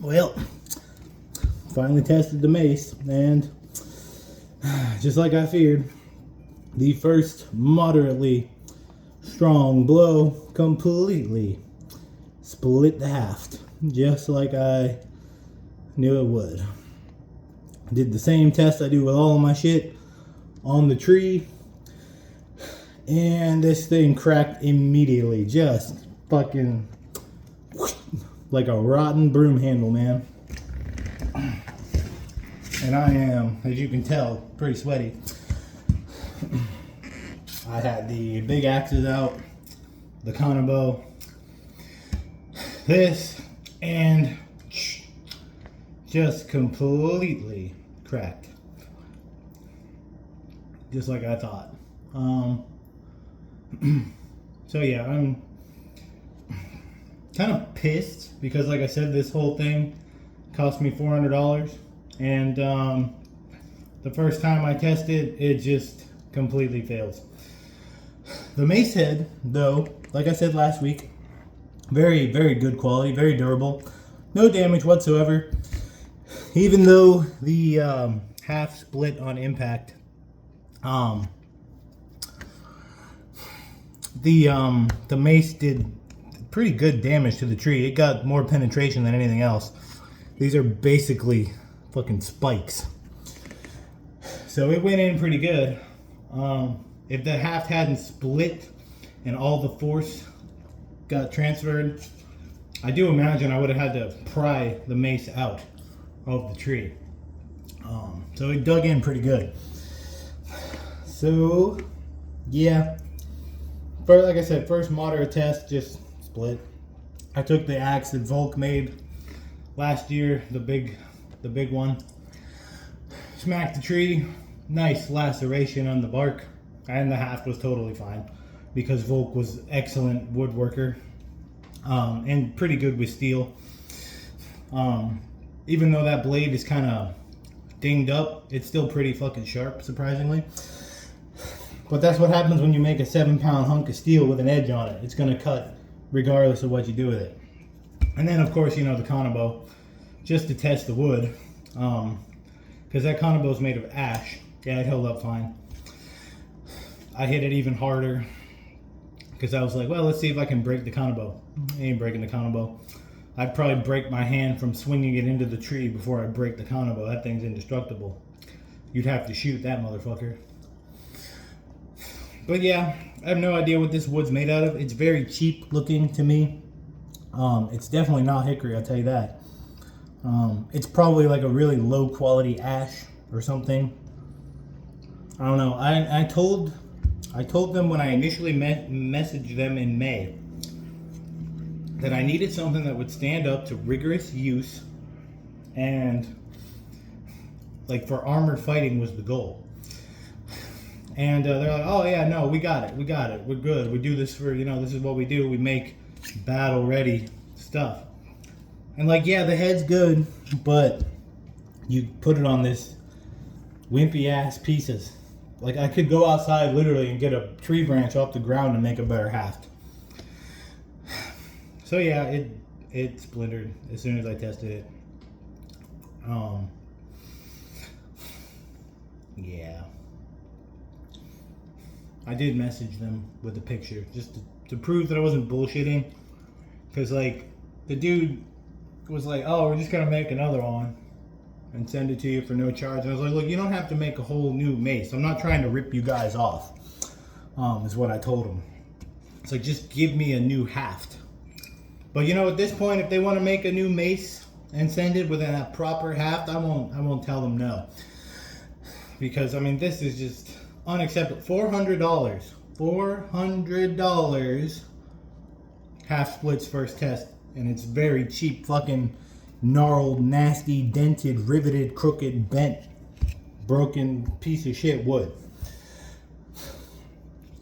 Well, finally tested the mace, and just like I feared, the first moderately strong blow completely split the haft, just like I knew it would. Did the same test I do with all of my shit on the tree, and this thing cracked immediately, just fucking like a rotten broom handle, man. And I am, as you can tell, pretty sweaty. I had the big axes out, the Kanabo, this, and just completely cracked. Just like I thought. So yeah, I'm kind of pissed because, like I said, this whole thing cost me $400, and the first time I tested, it just completely fails. The mace head, though, like I said last week, very, very good quality, very durable, no damage whatsoever. Even though the half split on impact, the mace did pretty good damage to the tree. It got more penetration than anything else. These are basically fucking spikes. So it went in pretty good. If the haft hadn't split and all the force got transferred, I do imagine I would have had to pry the mace out of the tree. So it dug in pretty good. So yeah, like I said, first moderate test, just split. I took the axe that Volk made last year, the big one. Smacked the tree, nice laceration on the bark, and the haft was totally fine because Volk was excellent woodworker and pretty good with steel. Even though that blade is kind of dinged up, it's still pretty fucking sharp, surprisingly. But that's what happens when you make a 7-pound hunk of steel with an edge on it. It's going to cut regardless of what you do with it. And then, of course, you know, the Kanabo, just to test the wood, because that Kanabo is made of ash. Yeah, it held up fine. I hit it even harder because I was like, well, let's see if I can break the Kanabo. I ain't breaking the Kanabo. I'd probably break my hand from swinging it into the tree before I break the Kanabo. That thing's indestructible. You'd have to shoot that motherfucker. But yeah, I have no idea what this wood's made out of. It's very cheap looking to me. It's definitely not hickory, I'll tell you that. It's probably like a really low quality ash or something. I don't know. I told them when I initially messaged them in May that I needed something that would stand up to rigorous use, and like for armored fighting was the goal. And they're like, oh yeah, no, we got it, we're good, we do this for, you know, this is what we do, we make battle ready stuff. And like, yeah, the head's good, but you put it on this wimpy ass pieces. Like, I could go outside literally and get a tree branch off the ground and make a better haft. So yeah, it splintered as soon as I tested it. Yeah. I did message them with a picture just to prove that I wasn't bullshitting. Because, like, the dude was like, oh, we're just going to make another one and send it to you for no charge. And I was like, look, you don't have to make a whole new mace. I'm not trying to rip you guys off, is what I told him. It's like, just give me a new haft. But, you know, at this point, if they want to make a new mace and send it with a proper haft, I won't tell them no. Because, I mean, this is just unacceptable. $400. $400 half splits first test, and it's very cheap fucking gnarled, nasty, dented, riveted, crooked, bent, broken piece of shit wood.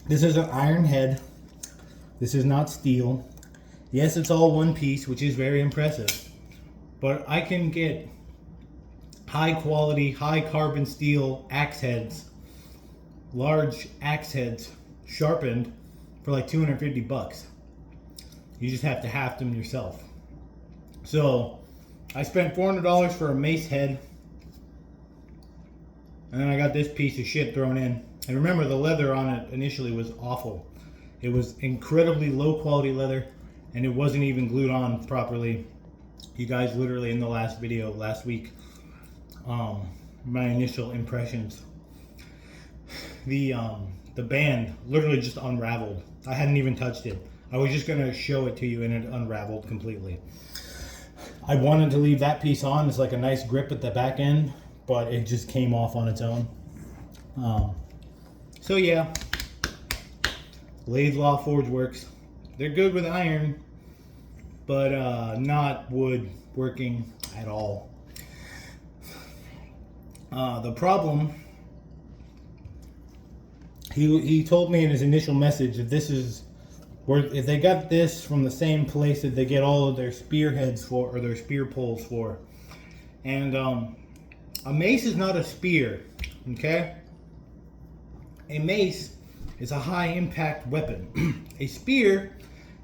This is an iron head. This is not steel. Yes, it's all one piece, which is very impressive. But I can get high quality, high carbon steel axe heads, large axe heads, sharpened for like $250. You just have to haft them yourself. So I spent $400 for a mace head. And then I got this piece of shit thrown in. And remember, the leather on it initially was awful. It was incredibly low quality leather, and it wasn't even glued on properly. You guys literally in the last video last week, my initial impressions. The band literally just unraveled. I hadn't even touched it. I was just gonna show it to you and it unraveled completely. I wanted to leave that piece on. It's like a nice grip at the back end, but it just came off on its own. So yeah, Laidlaw Forge Works. They're good with iron, but not wood working at all. The problem, he told me in his initial message that this is where, if they got this from the same place that they get all of their spearheads for, or their spear poles for. And a mace is not a spear, okay? A mace is a high impact weapon. A spear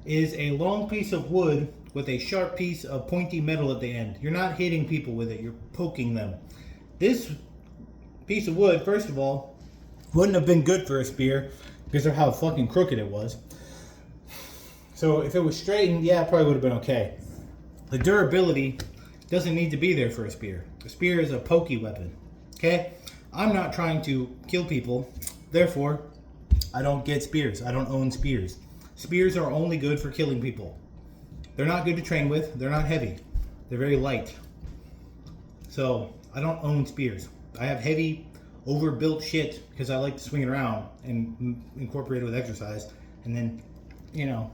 is a long piece of wood with a sharp piece of pointy metal at the end. You're not hitting people with it, you're poking them. This piece of wood, first of all, wouldn't have been good for a spear because of how fucking crooked it was. So if it was straightened, yeah, it probably would have been okay. The durability doesn't need to be there for a spear. A spear is a pokey weapon, okay? I'm not trying to kill people, therefore, I don't get spears. I don't own spears. Spears are only good for killing people. They're not good to train with. They're not heavy. They're very light. So, I don't own spears. I have heavy, overbuilt shit because I like to swing it around and incorporate it with exercise and then, you know,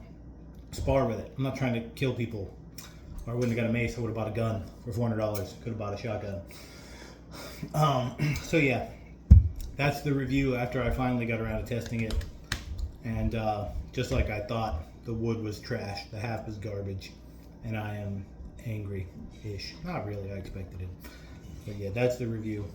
spar with it. I'm not trying to kill people. Or I wouldn't have got a mace. I would have bought a gun for $400. Could have bought a shotgun. So yeah, that's the review after I finally got around to testing it. And just like I thought, the wood was trash. The half is garbage. And I am angry-ish. Not really, I expected it. But yeah, that's the review.